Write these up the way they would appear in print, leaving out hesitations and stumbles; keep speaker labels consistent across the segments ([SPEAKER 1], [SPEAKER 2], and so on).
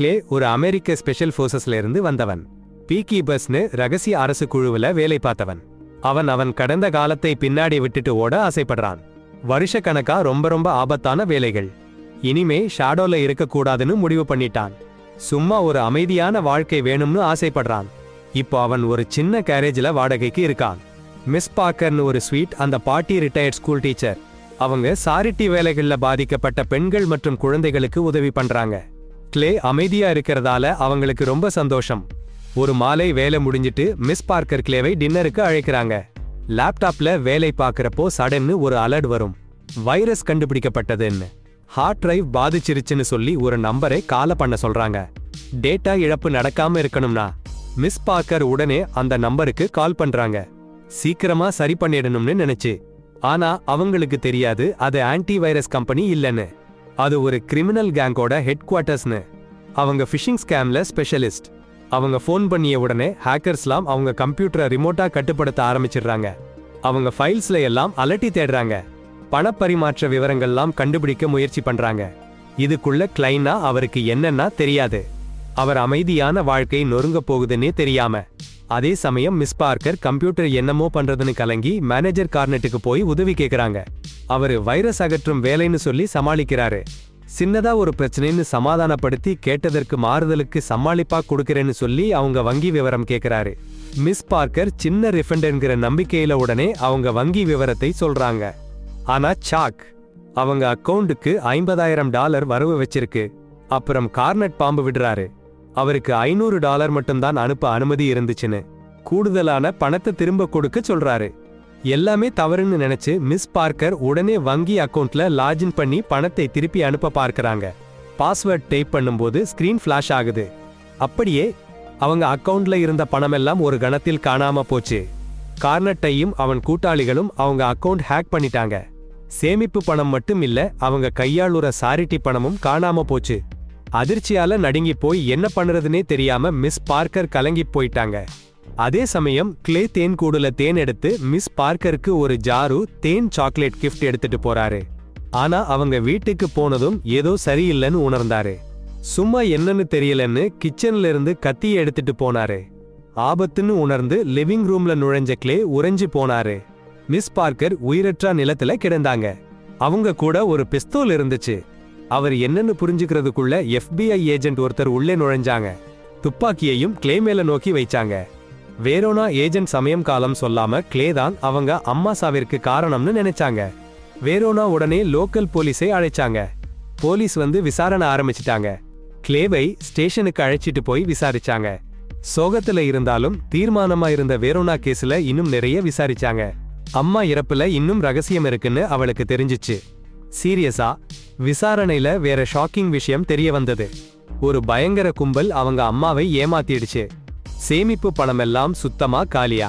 [SPEAKER 1] Clay ஒரு அமெரிக்க special ஃபோர்ஸஸ்ல இருந்து வந்தவன். பீக்கீப்பர்ஸ்னு ரகசிய அரசு குழுவுல வேலை பார்த்தவன். அவன் கடந்த காலத்தை பின்னாடி விட்டுட்டு ஓட ஆசைப்படுறான். வருஷக்கணக்கா ரொம்ப ஆபத்தான வேலைகள். இனிமே ஷாடோல இருக்கக்கூடாதுன்னு முடிவு பண்ணிட்டான். சும்மா ஒரு அமைதியான வாழ்க்கை வேணும்னு ஆசைப்படுறான். இப்போ அவன் ஒரு சின்ன கேரேஜ்ல வாடகைக்கு இருக்கான். மிஸ் பார்க்கர்னு ஒரு ஸ்வீட் அந்த பாட்டி ரிட்டையர்ட் ஸ்கூல் டீச்சர். அவங்க சாரிட்டி வேலைகள்ல பாதிக்கப்பட்ட பெண்கள் மற்றும் குழந்தைகளுக்கு உதவி பண்றாங்க. கிளே அமைதியா இருக்கிறதால அவங்களுக்கு ரொம்ப சந்தோஷம். ஒரு மாலை வேலை முடிஞ்சிட்டு மிஸ் பார்க்கர் கிளேவை டின்னருக்கு அழைக்கிறாங்க. லேப்டாப்ல வேலை பார்க்கறப்போ சடன்னு ஒரு அலர்ட் வரும். வைரஸ் கண்டுபிடிக்கப்பட்டதுன்னு. ஹார்ட் டிரைவ் பாதிச்சிருச்சுன்னு சொல்லி ஒரு நம்பரை கால பண்ண சொல்றாங்க. டேட்டா இழப்பு நடக்காம இருக்கணும்னா மிஸ் பார்க்கர் உடனே அந்த நம்பருக்கு கால் பண்றாங்க. சீக்கிரமா சரி பண்ணிடணும்னு நினைச்சு. ஆனா அவங்களுக்கு தெரியாது அது ஆன்டி வைரஸ் கம்பெனி இல்லைன்னு. அது ஒரு கிரிமினல் கேங்கோட ஹெட் குவார்ட்டர்ஸ்னு. அவங்க ஃபிஷிங் ஸ்கேம்ல ஸ்பெஷலிஸ்ட். அவங்க ஃபோன் பண்ணிய உடனே ஹேக்கர்ஸ்லாம் அவங்க கம்ப்யூட்டரை ரிமோட்டா கட்டுப்படுத்த ஆரம்பிச்சிடுறாங்க. அவங்க ஃபைல்ஸ்ல எல்லாம் அலட்டி தேடுறாங்க. பணப்பரிமாற்ற விவரங்கள்லாம் கண்டுபிடிக்க முயற்சி பண்றாங்க. இதுக்குள்ள கிளைனா அவருக்கு என்னன்னா தெரியாது. அவர் அமைதியான வாழ்க்கை நொறுங்க போகுதுன்னே தெரியாம. அதே சமயம் மிஸ் பார்க்கர் கம்ப்யூட்டர் என்னமோ பண்றதுன்னு கலங்கி மேனேஜர் கார்னெட்டுக்கு போய் உதவி கேட்கறாங்க. அவரு வைரஸ் அகற்றும் வேலைன்னு சொல்லி சமாளிக்கிறாரு. சின்னதா ஒரு பிரச்சனைன்னு சமாதானப்படுத்தி கேட்டதற்கு மாறுதலுக்கு சமாளிப்பா கொடுக்கறேன்னு சொல்லி அவங்க வங்கி விவரம் கேட்கிறாரு. மிஸ் பார்க்கர் சின்ன ரிஃபண்டுங்கிற நம்பிக்கையில உடனே அவங்க வங்கி விவரத்தை சொல்றாங்க. ஆனா சாக் அவங்க அக்கவுண்டுக்கு $50,000 வரவு வச்சிருக்கு. அப்புறம் கார்னெட் பாம்பு விடுறாரு. அவருக்கு $500 மட்டும்தான் அனுப்ப அனுமதி இருந்துச்சுன்னு. கூடுதலான பணத்தை திரும்ப கொடுக்க சொல்றாரு. எல்லாமே தவறுன்னு நினைச்சு மிஸ் பார்க்கர் உடனே வங்கி அக்கவுண்ட்ல லாகின் பண்ணி பணத்தை திருப்பி அனுப்ப பார்க்கறாங்க. பாஸ்வேர்ட் டைப் பண்ணும்போது ஸ்கிரீன் ஃபிளாஷ் ஆகுது. அப்படியே அவங்க அக்கவுண்ட்ல இருந்த பணமெல்லாம் ஒரு கணத்தில் காணாம போச்சு. கார்னட்டையும் அவன் கூட்டாளிகளும் அவங்க அக்கவுண்ட் ஹேக் பண்ணிட்டாங்க. சேமிப்பு பணம் மட்டும் இல்ல, அவங்க கையாளுற சாரிட்டி பணமும் காணாம போச்சு. அதிர்ச்சியால நடுங்கி போய் என்ன பண்றதுனே தெரியாம மிஸ் பார்க்கர் கலங்கி போயிட்டாங்க. அதே சமயம் கிளே தேன் கூடுல தேன் எடுத்து மிஸ் பார்க்கருக்கு ஒரு ஜாரு தேன் சாக்லேட் கிஃப்ட் எடுத்துட்டு போறாரு. ஆனா அவங்க வீட்டுக்கு போனதும் ஏதோ சரியில்லைன்னு உணர்ந்தாரு. சும்மா என்னன்னு தெரியலன்னு கிச்சன்ல இருந்து கத்தியை எடுத்துட்டு போனாரு. ஆபத்துன்னு உணர்ந்து லிவிங் ரூம்ல நுழைஞ்ச கிளே உறைஞ்சு போனாரு. மிஸ் பார்க்கர் உயிரற்றா நிலத்துல கிடந்தாங்க. அவங்க கூட ஒரு பிஸ்தோல் இருந்துச்சு. அவர் என்னன்னு புரிஞ்சுக்கிறதுக்குள்ள FBI ஏஜென்ட் ஒருத்தர் உள்ளே நுழைஞ்சாங்க. துப்பாக்கியையும் கிளே மேல நோக்கி வைச்சாங்க. வேரோனா ஏஜென்ட் சமயம் காலம் சொல்லாம கிளே தான் அவங்க அம்மா சாவிற்கு காரணம்னு நினைச்சாங்க. வேரோனா உடனே லோக்கல் போலீஸை அழைச்சாங்க. போலீஸ் வந்து விசாரணை ஆரம்பிச்சிட்டாங்க. கிளேவை ஸ்டேஷனுக்கு அழைச்சிட்டு போய் விசாரிச்சாங்க. சோகத்துல இருந்தாலும் தீர்மானமா இருந்த வேரோனா கேஸ்ல இன்னும் நிறைய விசாரிச்சாங்க. அம்மா இறப்புல இன்னும் ரகசியம் இருக்குன்னு அவளுக்கு தெரிஞ்சிச்சு. சீரியஸா விசாரணையில வேற ஷாக்கிங் விஷயம் தெரிய வந்தது. ஒரு பயங்கர கும்பல் அவங்க அம்மாவை ஏமாத்திடுச்சு. சேமிப்பு பணமெல்லாம் சுத்தமா காலியா.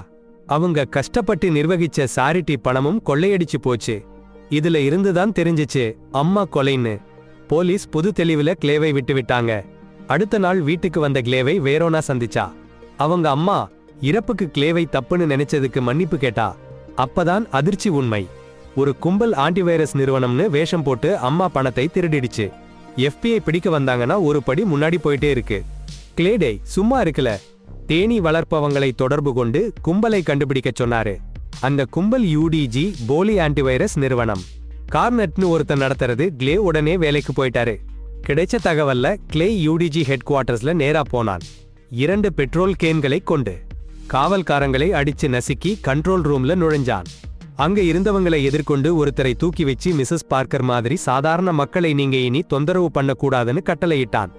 [SPEAKER 1] அவங்க கஷ்டப்பட்டு நிர்வகிச்ச சாரிட்டி பணமும் கொள்ளையடிச்சு போச்சு. இதுல இருந்துதான் தெரிஞ்சிச்சு அம்மா கொலைன்னு. போலீஸ் புது தெளிவுல கிளேவை விட்டு விட்டாங்க. அடுத்த நாள் வீட்டுக்கு வந்த கிளேவை வேரோனா சந்திச்சா. அவங்க அம்மா இறப்புக்கு கிளேவை தப்புன்னு நினைச்சதுக்கு மன்னிப்பு கேட்டா. அப்பதான் அதிர்ச்சி உண்மை. ஒரு கும்பல் ஆன்டிவைரஸ் நிறுவனம்னு வேஷம் போட்டு அம்மா பணத்தை திருடிடுச்சு. FBI பிடிக்க வந்தாங்கன்னா ஒரு படி முன்னாடி போயிட்டே இருக்கு. கிளேடே சும்மா இருக்கல. தேனி வளர்ப்பவங்களை தொடர்பு கொண்டு கும்பலை கண்டுபிடிக்க சொன்னாரு. அந்த கும்பல் UDG போலி ஆன்டிவைரஸ் நிறுவனம். கார்னெட்னு ஒருத்தர் நடத்துறது. கிளே உடனே வேலைக்கு போயிட்டாரு. கிடைச்ச தகவல்ல கிளே UDG ஹெட் குவார்ட்டர்ஸ்ல நேரா போனான். 2 பெட்ரோல் கேன்களை கொண்டு காவல்காரங்களை அடிச்சு நசுக்கி கண்ட்ரோல் ரூம்ல நுழைஞ்சான். அங்க இருந்தவங்களை எதிர்கொண்டு ஒருத்தரை தூக்கி வச்சு மிஸ்ஸஸ் பார்க்கர் மாதிரி சாதாரண மக்களை நீங்க இனி தொந்தரவு பண்ணக்கூடாதுன்னு கட்டளையிட்டான்.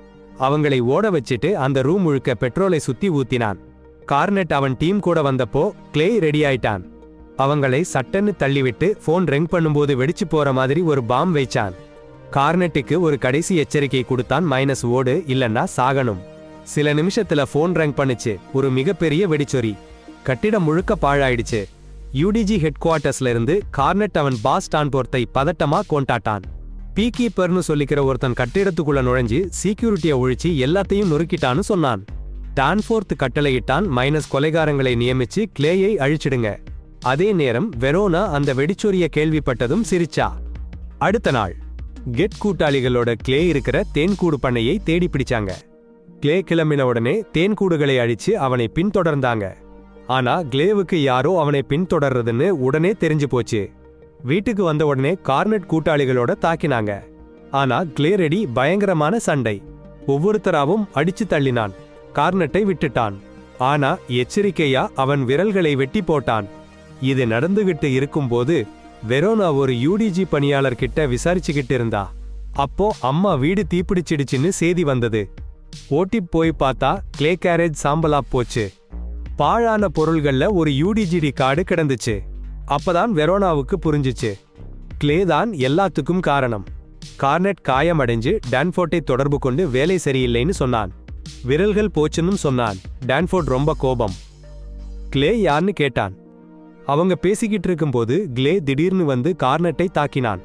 [SPEAKER 1] அவங்களை ஓட வச்சிட்டு அந்த ரூம் முழுக்க பெட்ரோலை சுத்தி ஊத்தினான். கார்னெட் அவன் டீம் கூட வந்தப்போ கிளே ரெடி ஆயிட்டான். அவங்களை சட்டன்னு தள்ளிவிட்டு போன் ரிங் பண்ணும்போது வெடிச்சு போற மாதிரி ஒரு பாம் வைச்சான். கார்னெட்டுக்கு ஒரு கடைசி எச்சரிக்கை கொடுத்தான். மைனஸ் ஓடு இல்லன்னா சாகணும். சில நிமிஷத்துல போன் ரிங் பண்ணுச்சு. ஒரு மிகப்பெரிய வெடிச்சொரி. கட்டிடம் முழுக்க பாழாயிடுச்சு. UDG ஹெட் குவார்ட்டர்ஸ்ல இருந்து கார்னெட் அவன் பாஸ் டான்போர்த்தை பதட்டமா கொண்டாட்டான். பீக்கீப்பர்னு சொல்லிக்கிற ஒருத்தன் கட்டிடத்துக்குள்ள நுழைஞ்சு சீக்யூரிட்டியை ஒழிச்சு எல்லாத்தையும் நொறுக்கிட்டான்னு சொன்னான். டான்ஃபோர்த் கட்டளையிட்டான். மைனஸ் கொலைகாரங்களை நியமிச்சு கிளேயை அழிச்சிடுங்க. அதே நேரம் வெரோனா அந்த வெடிச்சொரிய கேள்விப்பட்டதும் சிரிச்சா. அடுத்த நாள் கெட் கூட்டாளிகளோட கிளே இருக்கிற தேன்கூடு பண்ணையை தேடி பிடிச்சாங்க. கிளே கிளம்பின உடனே தேன்கூடுகளை அழிச்சு அவனை பின்தொடர்ந்தாங்க. ஆனா கிளேவுக்கு யாரோ அவனை பின்தொடர்றதுன்னு உடனே தெரிஞ்சு போச்சு. வீட்டுக்கு வந்த உடனே கார்னட் கூட்டாளிகளோட தாக்கினாங்க. ஆனா கிளேரெடி பயங்கரமான சண்டை. ஒவ்வொருத்தராவும் அடிச்சு தள்ளினான். கார்னட்டை விட்டுட்டான். ஆனா எச்சரிக்கையா அவன் விரல்களை வெட்டி போட்டான். இது நடந்துகிட்டு இருக்கும்போது வெரோனா ஒரு யூடிஜி பணியாளர் கிட்ட விசாரிச்சுக்கிட்டு இருந்தா. அப்போ அம்மா வீடு தீப்பிடிச்சிடுச்சுன்னு செய்தி வந்தது. ஓட்டிப் போய் பார்த்தா கிளே கேரேஜ் சாம்பலா போச்சு. பாழான பொருள்கள்ல ஒரு யூடிஜிடி கார்டு கிடந்துச்சு. அப்பதான் வெரோனாவுக்கு புரிஞ்சுச்சு, கிளே தான் எல்லாத்துக்கும் காரணம். கார்னட் காயமடைஞ்சு டான்ஃபோர்ட்டை தொடர்பு கொண்டு வேலை சரியில்லைன்னு சொன்னான். விரல்கள் போச்சுன்னு சொன்னான். டான்ஃபோர்ட் ரொம்ப கோபம். கிளே யார்னு கேட்டான். அவங்க பேசிக்கிட்டு இருக்கும்போது கிளே திடீர்னு வந்து கார்னட்டை தாக்கினான்.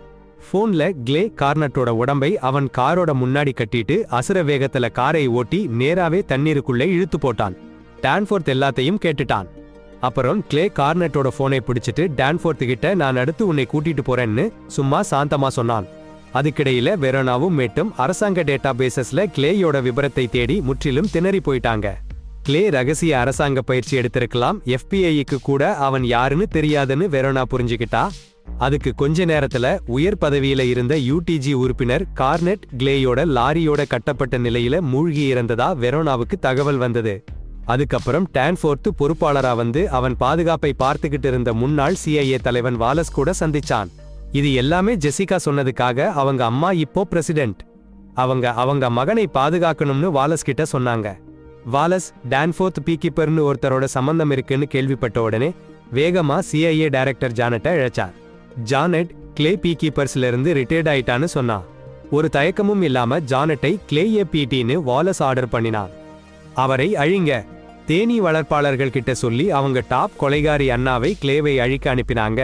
[SPEAKER 1] போன்ல கிளே கார்னட்டோட உடம்பை அவன் காரோட முன்னாடி கட்டிட்டு அசுர வேகத்துல காரை ஓட்டி நேராவே தண்ணீருக்குள்ளே இழுத்து போட்டான். டான்ஃபோர்த் எல்லாத்தையும் கேட்டுட்டான். அப்புறம் கிளே கார்னட்டோட போனை பிடிச்சிட்டு டான்ஃபோர்த் கிட்ட நான் அடுத்து உன்னை கூட்டிட்டு போறேன்னு சும்மா சாந்தமா சொன்னான். அதுக்கிடையில வெரோனாவும் மேட்டும் அரசாங்க டேட்டா பேசஸ்ல கிளேயோட விபரத்தை தேடி முற்றிலும் திணறி போயிட்டாங்க. கிளே ரகசிய அரசாங்க பயிற்சி எடுத்திருக்கலாம். FBI-க்கு கூட அவன் யாருன்னு தெரியாதுன்னு வெரோனா புரிஞ்சுக்கிட்டா. அதுக்கு கொஞ்ச நேரத்துல உயர் பதவியில இருந்த UTG உறுப்பினர் கார்னட் கிளேயோட லாரியோட கட்டப்பட்ட நிலையில மூழ்கி இறந்ததா வெரோனாவுக்கு தகவல் வந்தது. அதுக்கப்புறம் டான்ஃபோர்த் பொறுப்பாளரா வந்து அவன் பாதுகாப்பை பார்த்துக்கிட்டு இருந்த முன்னாள் CIA தலைவன் வாலஸ் கூட சந்திச்சான். இது எல்லாமே ஜெசிகா சொன்னதுக்காக அவங்க அம்மா இப்போ பிரசிடென்ட். அவங்க மகனை பாதுகாக்கணும்னு வாலஸ் கிட்ட சொன்னாங்க. வாலஸ் டான்ஃபோர்த் பீக்கீப்பர்னு ஒருத்தரோட சம்பந்தம் இருக்குன்னு கேள்விப்பட்ட உடனே வேகமா CIA டைரக்டர் ஜானட்டை அழைச்சார். ஜானட் கிளே பீக்கீப்பர்ஸ்ல இருந்து ரிட்டையர்ட் ஆயிட்டான்னு சொன்னான். ஒரு தயக்கமும் இல்லாம ஜானட்டை கிளே APTன்னு வாலஸ் ஆர்டர் பண்ணினான். அவரை அழிங்க. தேனீ வளர்ப்பாளர்கள் கிட்ட சொல்லி அவங்க டாப் கொலைகாரி அண்ணாவை கிளேவை அழிக்க அனுப்பினாங்க.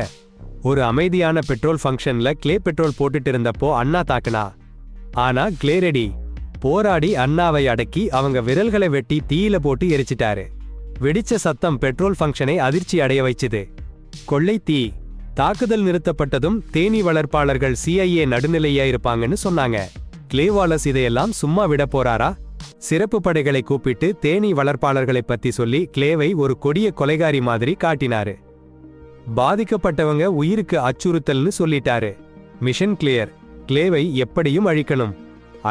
[SPEAKER 1] ஒரு அமைதியான பெட்ரோல் ஃபங்க்ஷன்ல கிளே பெட்ரோல் போட்டுட்டு இருந்தப்போ அண்ணா தாக்குனா. ஆனா கிளே ரெடி. போராடி அண்ணாவை அடக்கி அவங்க விரல்களை வெட்டி தீயில போட்டு எரிச்சிட்டாரு. வெடிச்ச சத்தம் பெட்ரோல் ஃபங்க்ஷனை அதிர்ச்சி அடைய வைச்சுது. கொள்ளை தீ. தாக்குதல் நிறுத்தப்பட்டதும் தேனீ வளர்ப்பாளர்கள் CIA நடுநிலையா இருப்பாங்கன்னு சொன்னாங்க. கிளே வாலஸ் இதையெல்லாம் சும்மா விட போறாரா? சிறப்பு படைகளை கூப்பிட்டு தேனீ வளர்ப்பாளர்களை பத்தி சொல்லி கிளேவை ஒரு கொடிய கொலைகாரி மாதிரி காட்டினாரு. பாதிக்கப்பட்டவங்க உயிருக்கு அச்சுறுத்தல்னு சொல்லிட்டாரு. Mission clear. கிளேவை எப்படியும் அழிக்கணும்.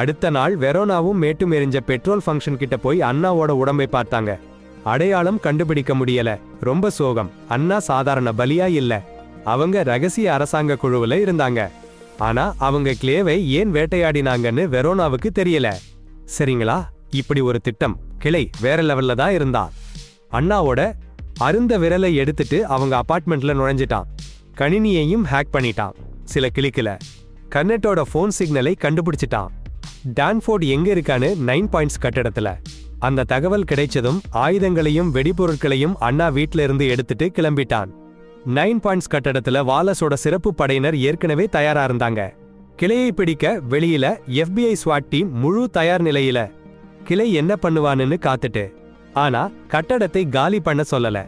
[SPEAKER 1] அடுத்த நாள் வெரோனாவும் மேட்டும் எரிஞ்ச பெட்ரோல் ஃபங்க்ஷன் கிட்ட போய் அண்ணாவோட உடம்பை பார்த்தாங்க. அடையாளம் கண்டுபிடிக்க முடியல. ரொம்ப சோகம். அண்ணா சாதாரண பலியா இல்ல. அவங்க ரகசிய அரசாங்க குழுவுல இருந்தாங்க. ஆனா அவங்க கிளேவை ஏன் வேட்டையாடினாங்கன்னு வெரோனாவுக்கு தெரியல. சரிங்களா? இப்படி ஒரு திட்டம். கிளை வேற லெவல்ல தான் இருந்தா. அண்ணாவோட அருந்த விரலை எடுத்துட்டு அவங்க அபார்ட்மெண்ட்ல நுழைஞ்சிட்டான். கணினியையும் ஹேக் பண்ணிட்டான். சில கிளிக்கல. கர்னட்டோட போன் சிக்னலை கண்டுபிடிச்சிட்டான். டான்ஃபோர்ட் எங்க இருக்கான்னு 9 பாயிண்ட்ஸ் கட்டடத்துல. அந்த தகவல் கிடைச்சதும் ஆயுதங்களையும் வெடிபொருட்களையும் அண்ணா வீட்ல இருந்து எடுத்துட்டு கிளம்பிட்டான். 9 பாயிண்ட்ஸ் கட்டடத்துல வாலஸோட சிறப்பு படையினர் ஏற்கனவே தயாரா இருந்தாங்க. கிளையை பிடிக்க வெளியில FBI SWAT டீம் முழு தயார் நிலையில. கிளை என்ன பண்ணுவான்னு காத்துட்டு. ஆனா கட்டடத்தை காலி பண்ண சொல்லல.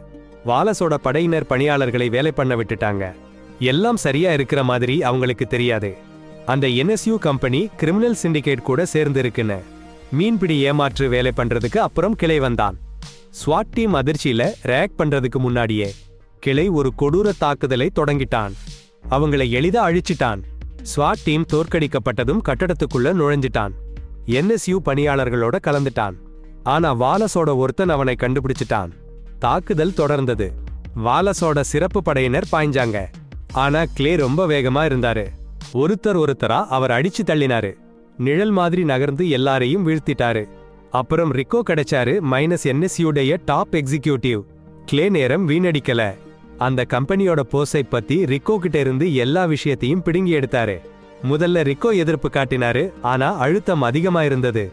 [SPEAKER 1] வாலஸோட படையினர் பணியாளர்களை வேலை பண்ண விட்டுட்டாங்க. எல்லாம் சரியா இருக்கிற மாதிரி அவங்களுக்கு தெரியாது. அந்த NSU கம்பெனி கிரிமினல் சிண்டிகேட் கூட சேர்ந்து இருக்குன்னு. மீன்பிடி ஏமாற்று வேலை பண்றதுக்கு அப்புறம் கிளை வந்தான். SWAT டீம் அதிர்ச்சியில ரியாக்ட் பண்றதுக்கு முன்னாடியே கிளை ஒரு கொடூர தாக்குதலை தொடங்கிட்டான். அவங்களை எளிதா அழிச்சிட்டான். SWAT டீம் தோற்கடிக்கப்பட்டதும் கட்டடத்துக்குள்ள நுழைஞ்சிட்டான். NSU பணியாளர்களோட கலந்துட்டான். ஆனா வாலஸோட ஒருத்தன் அவனை கண்டுபிடிச்சிட்டான். தாக்குதல் தொடர்ந்தது. வாலஸோட சிறப்பு படையினர் பாய்ஞ்சாங்க. ஆனா கிளே ரொம்ப வேகமா இருந்தாரு. ஒருத்தரா அவர் அடிச்சு தள்ளினாரு. நிழல் மாதிரி நகர்ந்து எல்லாரையும் வீழ்த்திட்டாரு. அப்புறம் ரிக்கோ கிடைச்சாரு. NSU-டைய டாப் எக்ஸிக்யூட்டிவ். கிளே நேரம் வீணடிக்கல. அந்த கம்பெனியோட போஸை பத்தி ரிக்கோ கிட்ட இருந்து எல்லா விஷயத்தையும் பிடுங்கி எடுத்தாரு. முதல்ல ரிக்கோ எதிர்ப்பு காட்டினாரு. ஆனா அழுத்தம் அதிகமா இருந்தது.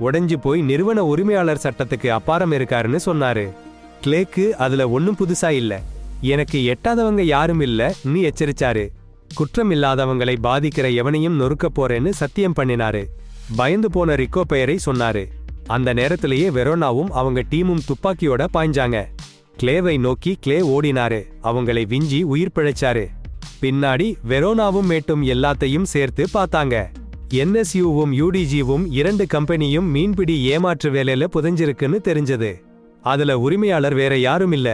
[SPEAKER 1] உடைஞ்சு போய் நிறுவன உரிமையாளர் சட்டத்துக்கு அப்பாரம் இருக்காருன்னு சொன்னாரு. கிளேக்கு அதுல ஒன்னும் புதுசா இல்ல. எனக்கு எட்டாதவங்க யாரும் இல்லன்னு எச்சரிச்சாரு. குற்றம் இல்லாதவங்களை பாதிக்கிற எவனையும் நொறுக்க போறேன்னு சத்தியம் பண்ணினாரு. பயந்து போன ரிக்கோ பெயரை சொன்னாரு. அந்த நேரத்திலேயே வெரோனாவும் அவங்க டீமும் துப்பாக்கியோட பாய்ஞ்சாங்க. கிளேவை நோக்கி கிளே ஓடினாரு. அவங்களை விஞ்சி உயிர் பிழைச்சாரு. பின்னாடி வெரோனாவும் மேட்டும் எல்லாத்தையும் சேர்த்து பார்த்தாங்க. NSUவும் UDGவும் 2 கம்பெனியும் மீன்பிடி ஏமாற்று வேலையில புதைஞ்சிருக்குன்னு தெரிஞ்சது. அதுல உரிமையாளர் வேற யாரும் இல்ல,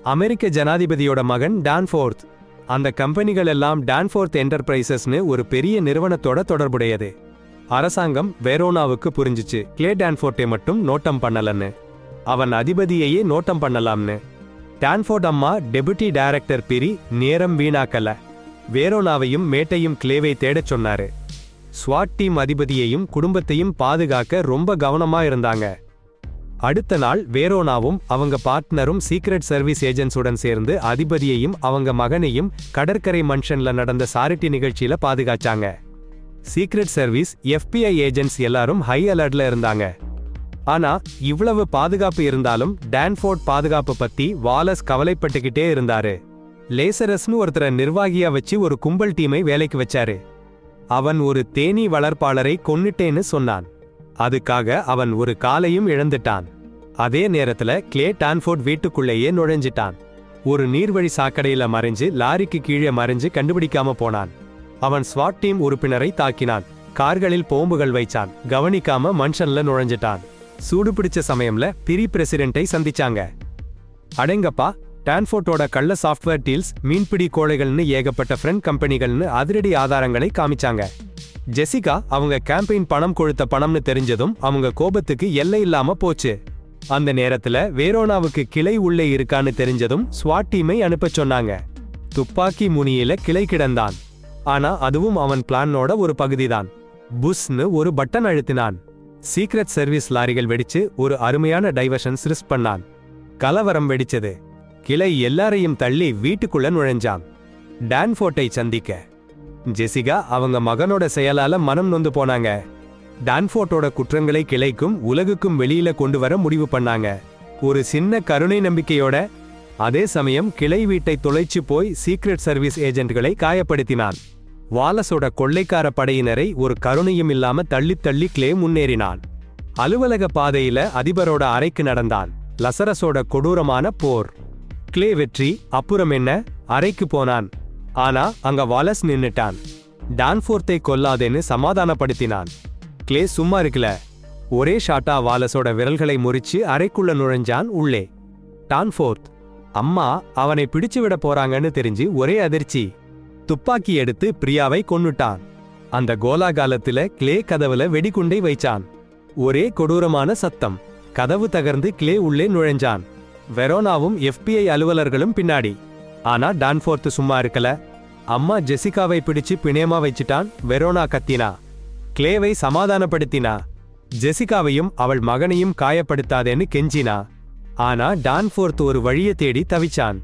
[SPEAKER 1] அமெரிக்க ஜனாதிபதியோட மகன் டான்ஃபோர்த். அந்த கம்பெனிகள் எல்லாம் டான்ஃபோர்த் என்டர்பிரைசஸ்னு ஒரு பெரிய நிறுவனத்தோட தொடர்புடையது. அரசாங்கம் வெரோனாவுக்கு புரிஞ்சிச்சு கிளே டான்ஃபோர்ட்டை மட்டும் நோட்டம் பண்ணலன்னு, அவன் அதிபதியையே நோட்டம் பண்ணலாம்னு. டான்ஃபோர்ட் அம்மா டெபுட்டி டைரக்டர் பிரி நேரம் வீணாக்கல, வெரோனாவையும் மேட்டையும் கிளேவை தேடச் சொன்னாரு. ஸ்வாட் டீம் அதிபதியையும் குடும்பத்தையும் பாதுகாக்க ரொம்ப கவனமா இருந்தாங்க. அடுத்த நாள் வெரோனாவும் அவங்க பார்ட்னரும் சீக்ரெட் சர்வீஸ் ஏஜென்ட்ஸுடன் சேர்ந்து அதிபதியையும் அவங்க மகனையும் கடற்கரை மன்ஷன்ல நடந்த சாரிட்டி நிகழ்ச்சியில பாதுகாச்சாங்க. சீக்ரெட் சர்வீஸ் FBI ஏஜென்ட்ஸ் எல்லாரும் ஹை அலர்ட்ல இருந்தாங்க. ஆனா இவ்வளவு பாதுகாப்பு இருந்தாலும் டான்ஃபோர்ட் பாதுகாப்பு பத்தி வாலஸ் கவலைப்பட்டுக்கிட்டே இருந்தாரு. லேசரஸ்னு ஒருத்தர நிர்வாகியா வச்சு ஒரு கும்பல் டீமை வேலைக்கு வச்சாரு. அவன் ஒரு தேனீ வளர்ப்பாளரை கொன்னுட்டேன்னு சொன்னான். அதுக்காக அவன் ஒரு காலையும் இழந்துட்டான். அதே நேரத்துல கிளே டான்ஃபோர்ட் வீட்டுக்குள்ளேயே நுழைஞ்சிட்டான். ஒரு நீர்வழி சாக்கடையில மறைஞ்சு லாரிக்கு கீழே மறைஞ்சு கண்டுபிடிக்காம போனான். அவன் ஸ்வாட் டீம் உறுப்பினரை தாக்கினான், கார்களில் பாம்புகள் வைச்சான், கவனிக்காம மன்ஷன்ல நுழைஞ்சிட்டான். சூடுபிடிச்ச சமயம்ல பிரி பிரசிடென்ட்டை சந்திச்சாங்க. அடேங்கப்பா, டான்ஃபோர்ட்டோட கள்ள சாஃப்ட்வேர் டீல்ஸ் மீன்பிடி கோழைகள்னு ஏகப்பட்ட ஃப்ரெண்ட் கம்பெனிகள்னு அதிரடி ஆதாரங்களை காமிச்சாங்க. ஜெசிகா அவங்க கேம்பெயின் பணம் கொழுத்த பணம்னு தெரிஞ்சதும் அவங்க கோபத்துக்கு எல்லை இல்லாம போச்சு. அந்த நேரத்துல வெரோனாவுக்கு கிளை உள்ளே இருக்கான்னு தெரிஞ்சதும் ஸ்வாட் டீமை அனுப்பச் சொன்னாங்க. துப்பாக்கி முனியில கிளை கிடந்தான். ஆனா அதுவும் அவன் பிளானோட ஒரு பகுதிதான். புஷ்னு ஒரு பட்டன் அழுத்தினான். சீக்ரெட் சர்வீஸ் லாரிகள் வெடிச்சு ஒரு அருமையான டைவர்ஷன்ஸ் ரிஸ்க் பண்ணான். கலவரம் வெடிச்சது. கிளை எல்லாரையும் தள்ளி வீட்டுக்குள்ள நுழைஞ்சான். டான்ஃபோர்ட்டை சந்திக்க ஜெசிகா அவங்க மகனோட செயலால மனம் நொந்து போனாங்க. டான்ஃபோர்ட்டோட குற்றங்களை கிளைக்கும் உலகுக்கும் வெளியில கொண்டு வர முடிவு பண்ணாங்க, ஒரு சின்ன கருணை நம்பிக்கையோட. அதே சமயம் கிளை வீட்டை தொலைச்சு போய் சீக்ரெட் சர்வீஸ் ஏஜென்ட்களை காயப்படுத்தினான். வாலஸோட கொள்ளைக்கார படையினரை ஒரு கருணையும் இல்லாம தள்ளி தள்ளி கிளே முன்னேறினான். அலுவலக பாதையில அதிபரோட அறைக்கு நடந்தான். லசரஸோட கொடூரமான போர். கிளே வெற்றி. அப்புறம் என்ன, அறைக்கு போனான். ஆனா அங்க வாலஸ் நின்னுட்டான். டான்ஃபோர்த்தை கொல்லாதேன்னு சமாதானப்படுத்தினான். கிளே சும்மா இருக்கல, ஒரே ஷாட்டா வாலஸோட விரல்களை முறிச்சு அறைக்குள்ள நுழைஞ்சான் உள்ளே. டான்ஃபோர்த் அம்மா அவனை பிடிச்சு விட போறாங்கன்னு தெரிஞ்சு ஒரே அதிர்ச்சி. துப்பாக்கி எடுத்து பிரியாவை கொன்னுட்டான். அந்த கோலாகாலத்துல கிளே கதவுல வெடிகுண்டை வைச்சான். ஒரே கொடூரமான சத்தம். கதவு தகர்ந்து கிளே உள்ளே நுழைஞ்சான். வெரோனாவும் FBI அலுவலர்களும் பின்னாடி. ஆனா டான்ஃபோர்த் சும்மா இருக்கல. அம்மா ஜெசிகாவை பிடிச்சு பிணையமா வச்சிட்டான். வெரோனா கத்தினா, கிளேவை சமாதானப்படுத்தினா. ஜெசிகாவையும் அவள் மகனையும் காயப்படுத்தாதேன்னு கெஞ்சினா. ஆனா டான்ஃபோர்த் ஒரு வழியை தேடி தவிச்சான்.